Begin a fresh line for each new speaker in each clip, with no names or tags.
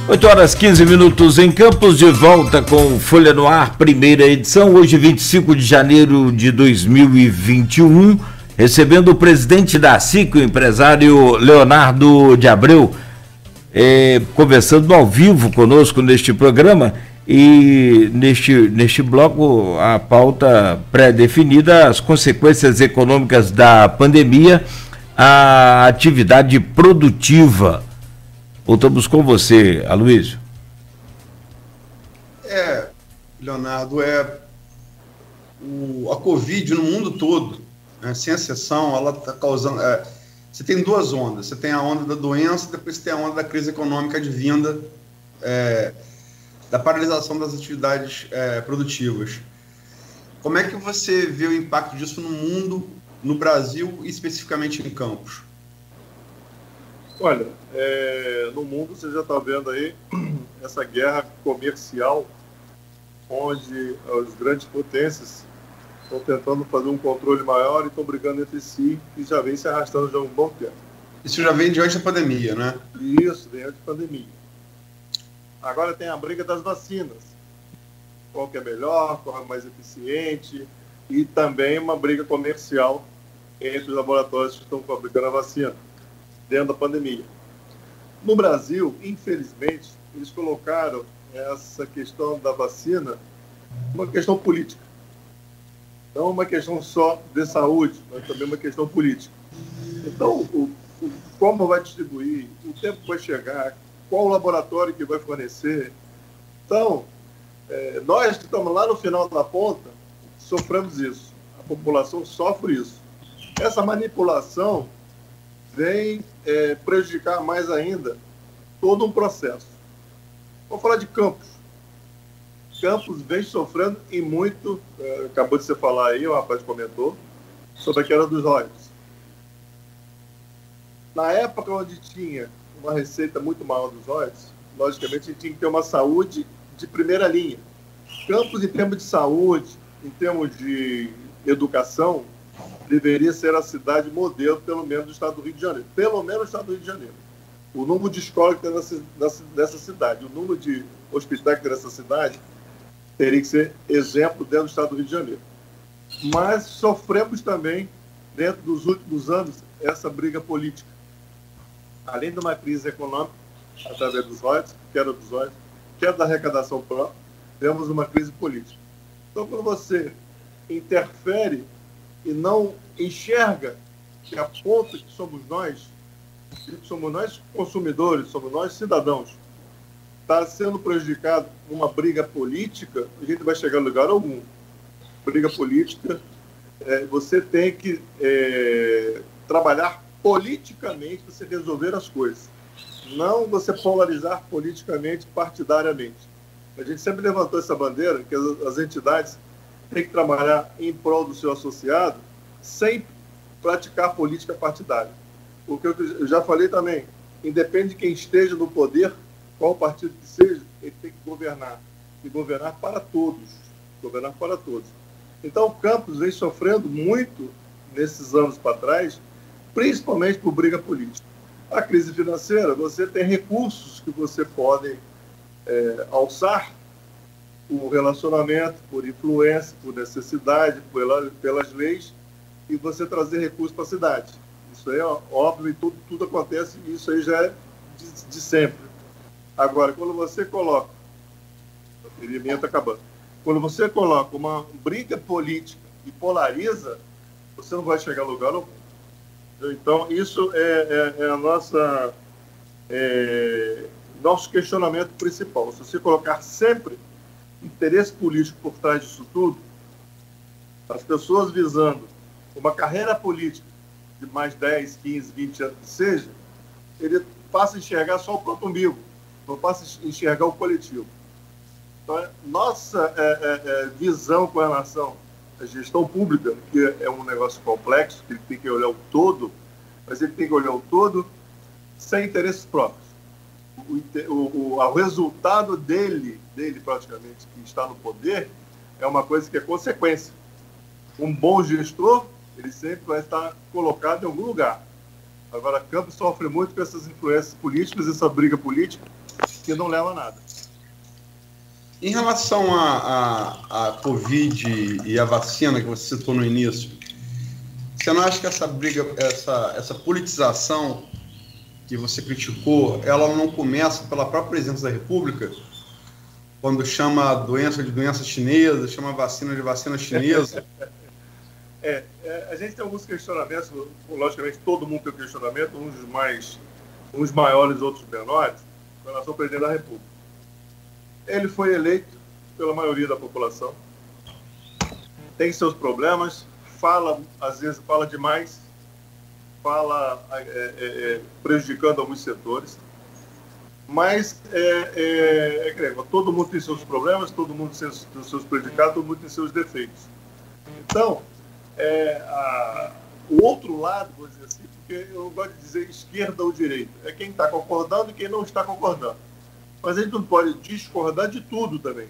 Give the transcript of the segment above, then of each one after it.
8h15 em Campos, de volta com Folha no Ar, primeira edição, hoje 25 de janeiro de 2021, recebendo o presidente da SIC, o empresário Leonardo de Abreu, conversando ao vivo conosco neste programa. E neste bloco, a pauta pré-definida, as consequências econômicas da pandemia, a atividade produtiva. Voltamos com você, Aloysio.
Leonardo, a Covid no mundo todo, né, sem exceção, ela está causando... você tem duas ondas. Você tem a onda da doença, depois você tem a onda da crise econômica advinda da paralisação das atividades produtivas. Como é que você vê o impacto disso no mundo, no Brasil e especificamente em Campos?
Olha, no mundo você já está vendo aí essa guerra comercial, onde as grandes potências estão tentando fazer um controle maior e estão brigando entre si, e já vem se arrastando já há um bom tempo.
Isso já vem diante da pandemia, né?
Isso, vem antes da pandemia. Agora tem a briga das vacinas. Qual que é melhor, qual é mais eficiente, e também uma briga comercial entre os laboratórios que estão fabricando a vacina dentro da pandemia. No Brasil, infelizmente, eles colocaram essa questão da vacina uma questão política. Não uma questão só de saúde, mas também uma questão política. Então, como vai distribuir, o tempo vai chegar, qual o laboratório que vai fornecer. Então, nós que estamos lá no final da ponta, sofremos isso. A população sofre isso. Essa manipulação vem prejudicar mais ainda todo um processo. Vamos falar de Campos. Campos vem sofrendo e muito, acabou de você falar aí, o rapaz comentou, sobre a queda dos royalties. Na época onde tinha uma receita muito maior dos royalties, logicamente a gente tinha que ter uma saúde de primeira linha. Campos, em termos de saúde, em termos de educação, deveria ser a cidade modelo, pelo menos do estado do Rio de Janeiro. Pelo menos do estado do Rio de Janeiro. O número de escolas que tem nessa cidade, o número de hospitais que tem nessa cidade, teria que ser exemplo dentro do estado do Rio de Janeiro. Mas sofremos também, dentro dos últimos anos, essa briga política. Além de uma crise econômica, através dos royalties, queda da arrecadação própria, temos uma crise política. Então, quando você interfere e não enxerga que aponta que somos nós consumidores, somos nós cidadãos, está sendo prejudicado uma briga política, a gente vai chegar a lugar algum. Briga política, você tem que trabalhar politicamente para você resolver as coisas. Não você polarizar politicamente, partidariamente. A gente sempre levantou essa bandeira que as entidades têm que trabalhar em prol do seu associado sem praticar política partidária. Porque eu já falei também, independe de quem esteja no poder, qual partido que seja, ele tem que governar. E governar para todos. Governar para todos. Então, o Campos vem sofrendo muito nesses anos para trás, principalmente por briga política. A crise financeira, você tem recursos que você pode alçar por relacionamento, por influência, por necessidade, pelas leis, e você trazer recursos para a cidade. Isso aí é óbvio e tudo acontece, e isso aí já é de sempre. Agora, quando você coloca... A bateria minha está acabando. Quando você coloca uma briga política e polariza, você não vai chegar a lugar algum. Então, isso é a nosso questionamento principal. Se você colocar sempre interesse político por trás disso tudo, as pessoas visando uma carreira política de mais 10, 15, 20 anos que seja, ele passa a enxergar só o próprio umbigo, não passa a enxergar o coletivo. Então, nossa visão com relação à gestão pública, que é um negócio complexo, que ele tem que olhar o todo, mas ele tem que olhar o todo sem interesses próprios. O resultado dele praticamente, que está no poder, é uma coisa que é consequência. Um bom gestor, ele sempre vai estar colocado em algum lugar. Agora, Campos sofre muito com essas influências políticas, essa briga política, que não leva a nada.
Em relação à Covid e a vacina que você citou no início, você não acha que essa briga, essa politização que você criticou, ela não começa pela própria presidência da República, quando chama a doença de doença chinesa, chama a vacina de vacina chinesa?
A gente tem alguns questionamentos, logicamente todo mundo tem um questionamento, uns maiores, outros menores, com relação ao presidente da República. Ele foi eleito pela maioria da população, tem seus problemas, às vezes fala demais, prejudicando alguns setores, mas todo mundo tem seus problemas, todo mundo tem seus prejudicados, todo mundo tem seus defeitos. Então, o outro lado, vou dizer assim, porque eu gosto de dizer esquerda ou direita, é quem está concordando e quem não está concordando. Mas a gente não pode discordar de tudo também.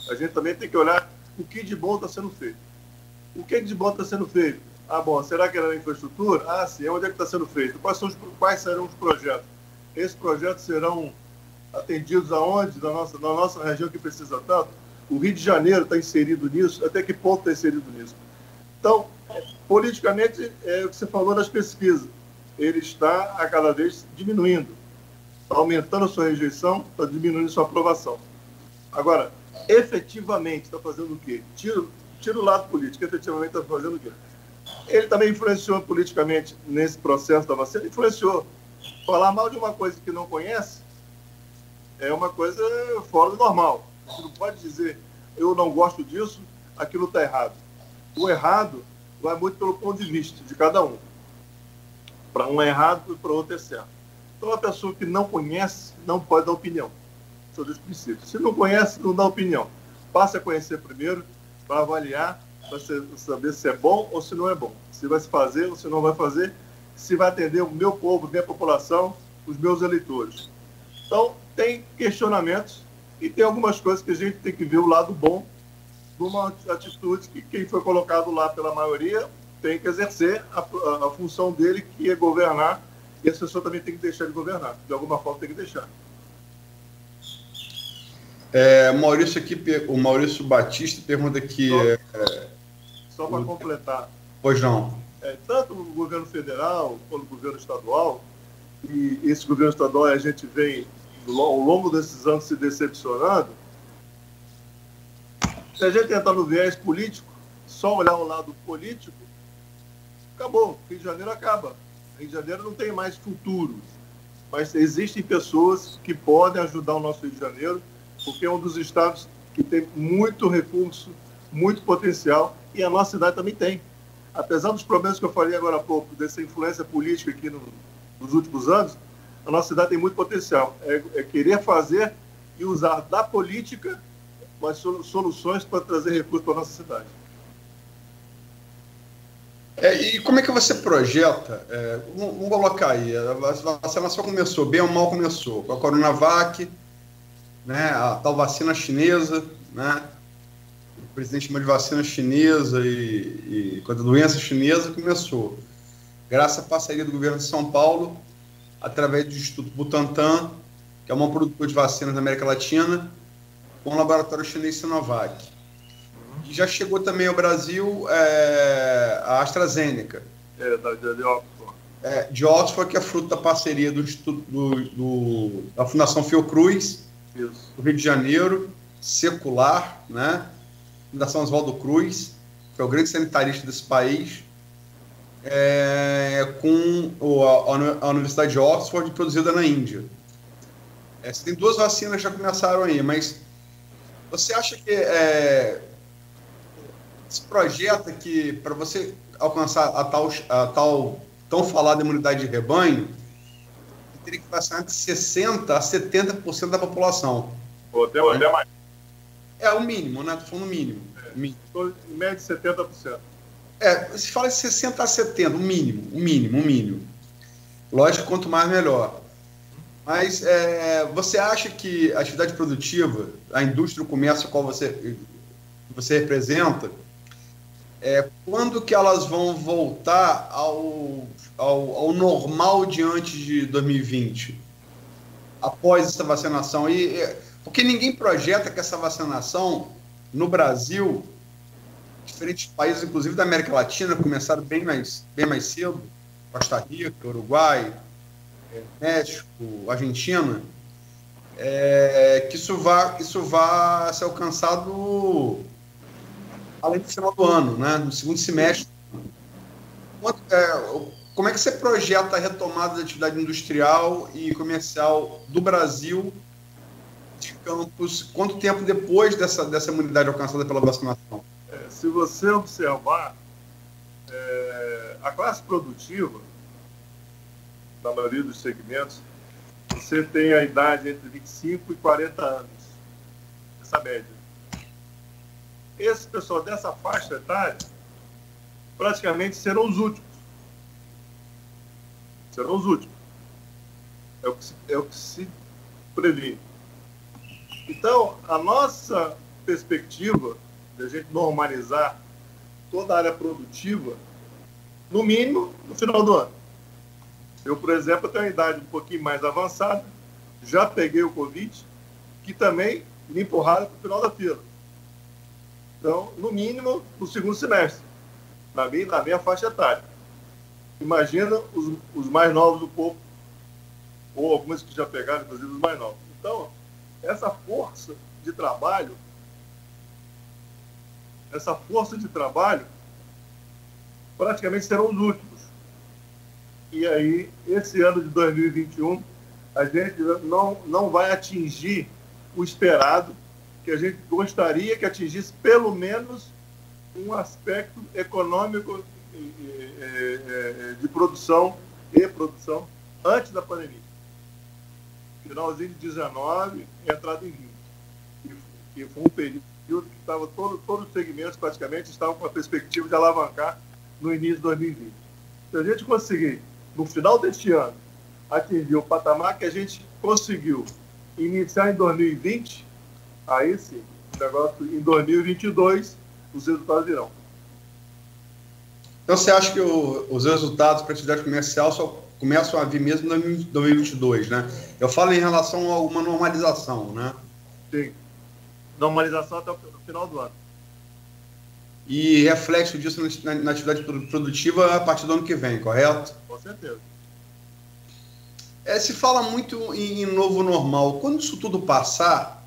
A gente também tem que olhar o que de bom está sendo feito. O que de bom está sendo feito? Bom, será que era na infraestrutura? Sim. Onde é que está sendo feito? Quais serão os projetos? Esses projetos serão atendidos aonde? Na nossa região que precisa tanto? O Rio de Janeiro está inserido nisso? Até que ponto está inserido nisso? Então, politicamente, é o que você falou das pesquisas. Ele está a cada vez diminuindo. Está aumentando a sua rejeição, está diminuindo a sua aprovação. Agora, efetivamente, está fazendo o quê? Tira o lado político, efetivamente está fazendo o quê? Ele também influenciou politicamente nesse processo da vacina, influenciou. Falar mal de uma coisa que não conhece é uma coisa fora do normal. Você não pode dizer, eu não gosto disso, aquilo está errado. O errado vai muito pelo ponto de vista de cada um. Para um é errado e para o outro é certo. Então, a pessoa que não conhece não pode dar opinião sobre os princípios. Se não conhece, não dá opinião. Passe a conhecer primeiro para avaliar, para saber se é bom ou se não é bom. Se vai se fazer ou se não vai fazer, se vai atender o meu povo, minha população, os meus eleitores. Então, tem questionamentos e tem algumas coisas que a gente tem que ver o lado bom de uma atitude que quem foi colocado lá pela maioria tem que exercer a função dele, que é governar, e a pessoa também tem que deixar de governar. De alguma forma tem que deixar.
O Maurício Batista pergunta aqui...
Só para completar.
Pois não.
Tanto o governo federal quanto o governo estadual, e esse governo estadual a gente vem, ao longo desses anos, se decepcionando. Se a gente entrar no viés político, só olhar o lado político, acabou. Rio de Janeiro acaba. Rio de Janeiro não tem mais futuro. Mas existem pessoas que podem ajudar o nosso Rio de Janeiro, porque é um dos estados que tem muito recurso, muito potencial, e a nossa cidade também tem. Apesar dos problemas que eu falei agora há pouco, dessa influência política aqui nos últimos anos, a nossa cidade tem muito potencial. É querer fazer e usar da política as soluções para trazer recursos para a nossa cidade.
E como é que você projeta? Vamos colocar aí, a vacinação começou, bem ou mal começou, com a Coronavac, né, a tal vacina chinesa, né? O presidente chamou de vacina chinesa e com a doença chinesa começou. Graças à parceria do governo de São Paulo, através do Instituto Butantan, que é um produtor de vacinas na América Latina, com o laboratório chinês Sinovac. E já chegou também ao Brasil a AstraZeneca.
De Oxford.
De Oxford, que é fruto da parceria do Instituto da Fundação Fiocruz,
isso,
do Rio de Janeiro, secular, né? Fundação Oswaldo Cruz, que é o grande sanitarista desse país, com a Universidade de Oxford, produzida na Índia. Você tem duas vacinas que já começaram aí, mas você acha que esse projeto aqui, para você alcançar a tal tão falada imunidade de rebanho, teria que vacinar de 60% a 70% da população?
Ou até mais.
O mínimo, né? Estou falando mínimo.
Em média de 70%.
Se fala de 60% a 70%, o mínimo. Lógico, quanto mais, melhor. Mas você acha que a atividade produtiva, a indústria, o comércio, qual você representa, quando que elas vão voltar ao normal de antes de 2020? após essa vacinação? Porque ninguém projeta que essa vacinação no Brasil, diferentes países, inclusive da América Latina, começaram bem mais cedo, Costa Rica, Uruguai, México, Argentina, que isso vá ser alcançado além do final do ano, né, no segundo semestre. Como é que você projeta a retomada da atividade industrial e comercial do Brasil, de Campos? Quanto tempo depois dessa imunidade alcançada pela vacinação?
Se você observar, a classe produtiva, na maioria dos segmentos, você tem a idade entre 25 e 40 anos, essa média. Esse pessoal dessa faixa etária praticamente serão os últimos. Serão os últimos. É o que se prevê. Então, a nossa perspectiva de a gente normalizar toda a área produtiva, no mínimo, no final do ano. Eu, por exemplo, tenho uma idade um pouquinho mais avançada, já peguei o Covid, que também me empurraram para o final da fila. Então, no mínimo, no segundo semestre, na minha faixa etária. Imagina os mais novos do povo, ou alguns que já pegaram, inclusive os mais novos. Então, essa força de trabalho, praticamente serão os últimos. E aí, esse ano de 2021, a gente não vai atingir o esperado, que a gente gostaria que atingisse pelo menos um aspecto econômico de produção e produção antes da pandemia. Finalzinho de 19, entrada em 20. E foi um período que estava todos os segmentos praticamente estavam com a perspectiva de alavancar no início de 2020. Se a gente conseguir, no final deste ano, atingir o patamar que a gente conseguiu iniciar em 2020, aí sim, o negócio em 2022, os resultados virão.
Então, você acha que os resultados para a atividade comercial só começam a vir mesmo em 2022, né? Eu falo em relação a uma normalização, né?
Sim. Normalização até o final do ano.
E reflexo disso na atividade produtiva a partir do ano que vem, correto?
Com certeza.
Se fala muito em novo normal. Quando isso tudo passar,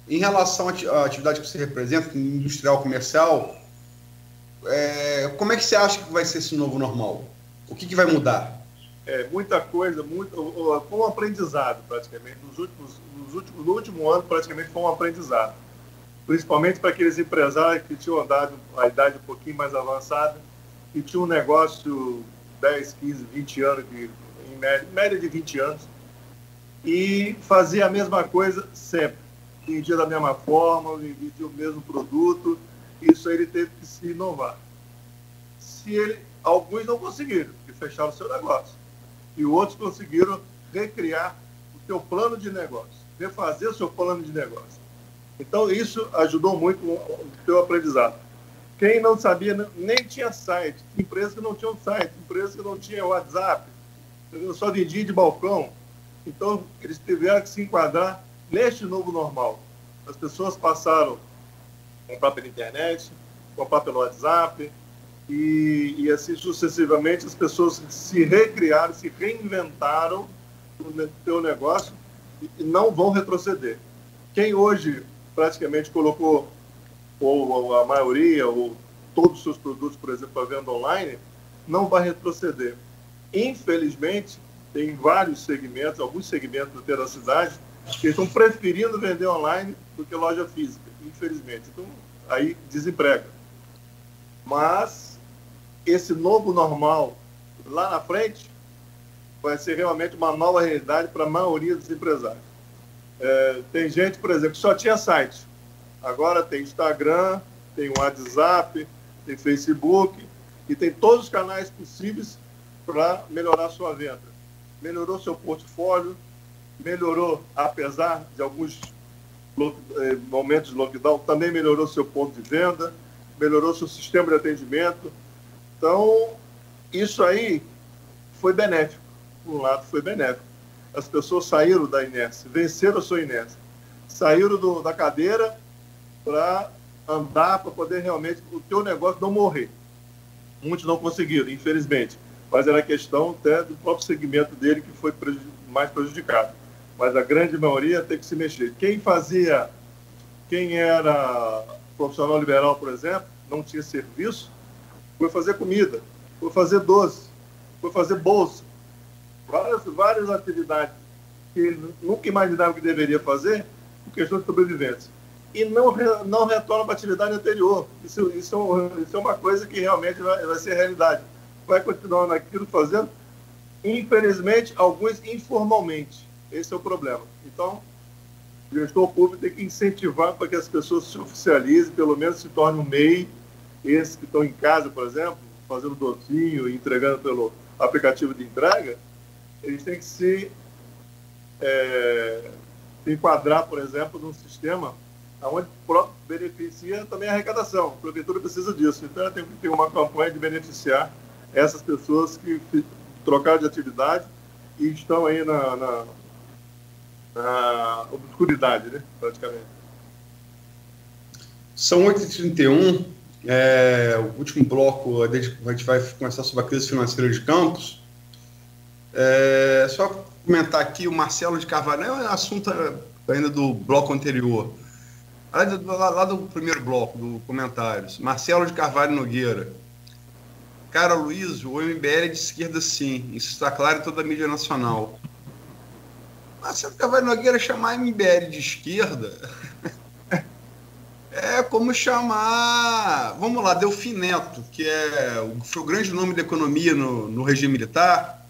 em relação à atividade que você representa, industrial, comercial, como é que você acha que vai ser esse novo normal? O que vai mudar?
Muita coisa, foi um aprendizado praticamente. No último ano, praticamente foi um aprendizado. Principalmente para aqueles empresários que tinham andado a idade um pouquinho mais avançada e tinham um negócio 10, 15, 20 anos, em média de 20 anos, e fazia a mesma coisa sempre. Vendia da mesma forma, vendia o mesmo produto. Isso aí ele teve que se inovar. Alguns não conseguiram, porque fecharam o seu negócio. E outros conseguiram recriar o seu plano de negócio, refazer o seu plano de negócio. Então, isso ajudou muito o seu aprendizado. Quem não sabia, nem tinha site, empresas que não tinham site, empresas que não tinham WhatsApp, só vendia de balcão. Então, eles tiveram que se enquadrar neste novo normal. As pessoas passaram a comprar pela internet, comprar pelo WhatsApp, e assim sucessivamente as pessoas se recriaram, se reinventaram no seu negócio e não vão retroceder. Quem hoje praticamente colocou, ou a maioria, ou todos os seus produtos, por exemplo, para venda online, não vai retroceder. Infelizmente, tem vários segmentos, alguns segmentos da cidade, que estão preferindo vender online do que loja física, infelizmente. Então, aí desemprega. Mas esse novo normal lá na frente vai ser realmente uma nova realidade para a maioria dos empresários. Tem gente, por exemplo, que só tinha site. Agora tem Instagram, tem WhatsApp, tem Facebook e tem todos os canais possíveis para melhorar a sua venda. Melhorou seu portfólio, melhorou, apesar de alguns momentos de lockdown, também melhorou seu ponto de venda, melhorou seu sistema de atendimento. Então, isso aí foi benéfico. Por um lado, foi benéfico. as pessoas saíram da inércia, venceram a sua inércia, saíram da cadeira para andar, para poder realmente o teu negócio não morrer. Muitos não conseguiram, infelizmente, mas era questão até do próprio segmento dele que foi mais prejudicado. Mas a grande maioria tem que se mexer. Quem era profissional liberal, por exemplo, não tinha serviço, foi fazer comida, foi fazer doce, foi fazer bolsa, várias atividades que ele nunca imaginava que deveria fazer por questão de sobrevivência. E não retorna para a atividade anterior. Isso é uma coisa que realmente vai ser realidade. Vai continuar naquilo fazendo, infelizmente, alguns informalmente. Esse é o problema. Então, o gestor público tem que incentivar para que as pessoas se oficializem, pelo menos se tornem um MEI. Esses que estão em casa, por exemplo, fazendo docinho e entregando pelo aplicativo de entrega, eles têm que se enquadrar, por exemplo, num sistema onde beneficia também a arrecadação. A prefeitura precisa disso. Então, tem que ter uma campanha de beneficiar essas pessoas que trocaram de atividade e estão aí na obscuridade, né, praticamente.
São 8h31. O último bloco, a gente vai começar sobre a crise financeira de Campos. Só comentar aqui, o Marcelo de Carvalho, é um assunto ainda do bloco anterior. Lá do primeiro bloco, do comentários. Marcelo de Carvalho Nogueira. Cara, Luiz, o MBL é de esquerda sim, isso está claro em toda a mídia nacional. Marcelo de Carvalho Nogueira chamar MBL de esquerda é como chamar, vamos lá, Delfim Neto, que foi o grande nome da economia no regime militar,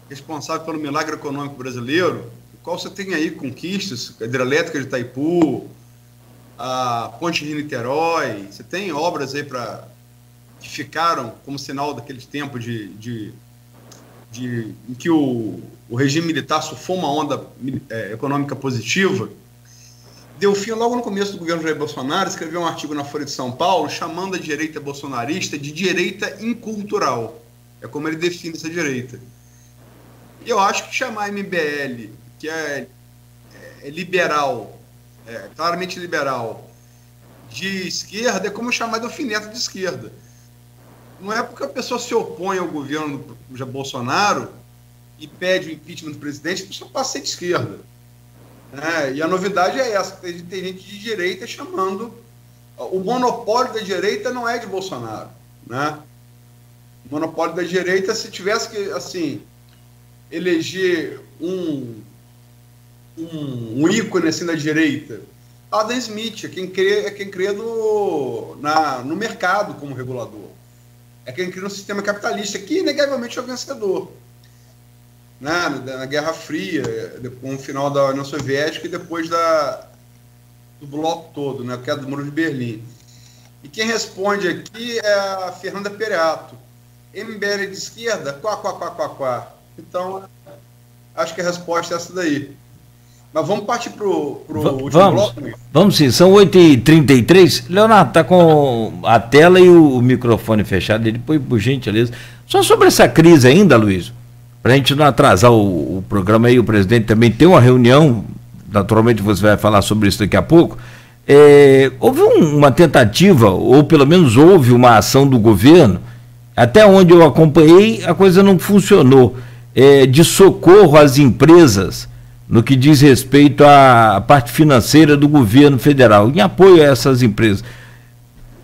responsável pelo milagre econômico brasileiro, o qual você tem aí conquistas, a hidrelétrica de Itaipu, a Ponte Rio-Niterói, você tem obras aí que ficaram como sinal daqueles tempos em que o regime militar surfou uma onda econômica positiva. Delfim, logo no começo do governo Jair Bolsonaro, escreveu um artigo na Folha de São Paulo chamando a direita bolsonarista de direita incultural. É como ele define essa direita. E eu acho que chamar MBL, que é liberal, claramente liberal, de esquerda, é como chamar Delfim Neto de esquerda. Não é porque a pessoa se opõe ao governo do Bolsonaro e pede o impeachment do presidente, a pessoa passa a ser de esquerda. E a novidade é essa, tem gente de direita chamando... O monopólio da direita não é de Bolsonaro. Né? O monopólio da direita, se tivesse que, assim, eleger um ícone assim, da direita, Adam Smith, é quem crê no mercado como regulador. É quem cria um sistema capitalista que, inegavelmente, é o vencedor. Na Guerra Fria, com o final da União Soviética e depois do bloco todo, a queda do Muro de Berlim. E quem responde aqui é a Fernanda Pereato. MBL de esquerda? Quá. Então, acho que a resposta é essa daí. Mas vamos partir para o último bloco?
Vamos sim, são 8h33. Leonardo, está com a tela e o microfone fechado. Ele põe, por gentileza. Só sobre essa crise ainda, Luiz, para a gente não atrasar o programa aí, o presidente também tem uma reunião, naturalmente você vai falar sobre isso daqui a pouco. Houve uma tentativa, ou pelo menos houve uma ação do governo, até onde eu acompanhei, a coisa não funcionou, de socorro às empresas, no que diz respeito à parte financeira do governo federal, em apoio a essas empresas.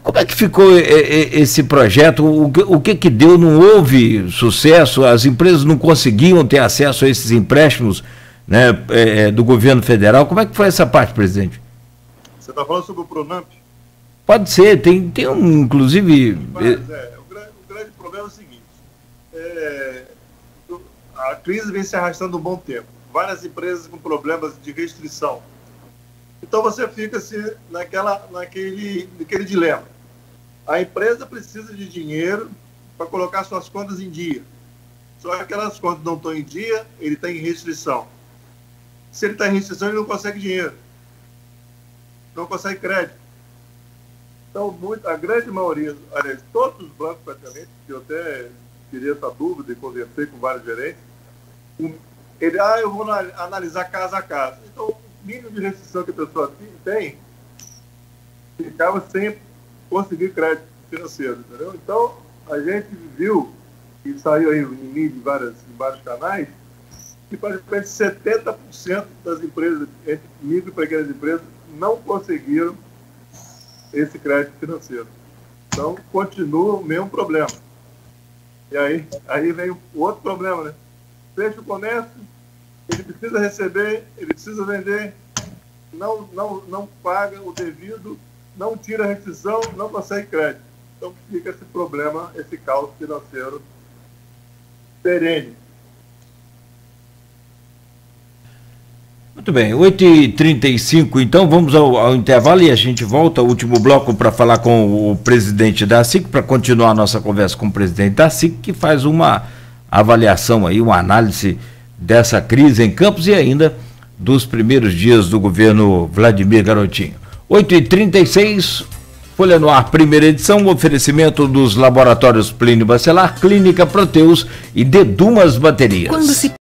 Como é que ficou esse projeto? O que deu? Não houve sucesso? As empresas não conseguiam ter acesso a esses empréstimos, né, do governo federal? Como é que foi essa parte, presidente?
Você está falando sobre o Pronamp?
Pode ser, tem inclusive...
O grande problema é o seguinte, a crise vem se arrastando um bom tempo. Várias empresas com problemas de restrição. Então você fica naquele dilema. A empresa precisa de dinheiro para colocar suas contas em dia. Só que aquelas contas não estão em dia, ele está em restrição. Se ele está em restrição, ele não consegue dinheiro. Não consegue crédito. Então, a grande maioria, aliás, todos os bancos praticamente, que eu até queria essa dúvida e conversei com vários gerentes, eu vou analisar casa a casa. Então, o mínimo de restrição que a pessoa tem, ficava sem conseguir crédito financeiro, entendeu? Então, a gente viu, e saiu aí em mídia em vários canais, que praticamente 70% das empresas, entre micro e pequenas empresas, não conseguiram esse crédito financeiro. Então, continua o mesmo problema. E aí vem o outro problema, né? Fecha o comércio, ele precisa receber, ele precisa vender, não paga o devido, não tira a restrição, não consegue crédito. Então fica esse problema, esse caos financeiro perene.
Muito bem, 8h35, então vamos ao intervalo e a gente volta ao último bloco para falar com o presidente da SIC, para continuar a nossa conversa com o presidente da SIC, que faz uma avaliação aí, uma análise dessa crise em Campos e ainda dos primeiros dias do governo Vladimir Garotinho. 8h36, Folha no Ar, primeira edição, oferecimento dos laboratórios Plínio Bacelar, Clínica Proteus e Dedumas Baterias.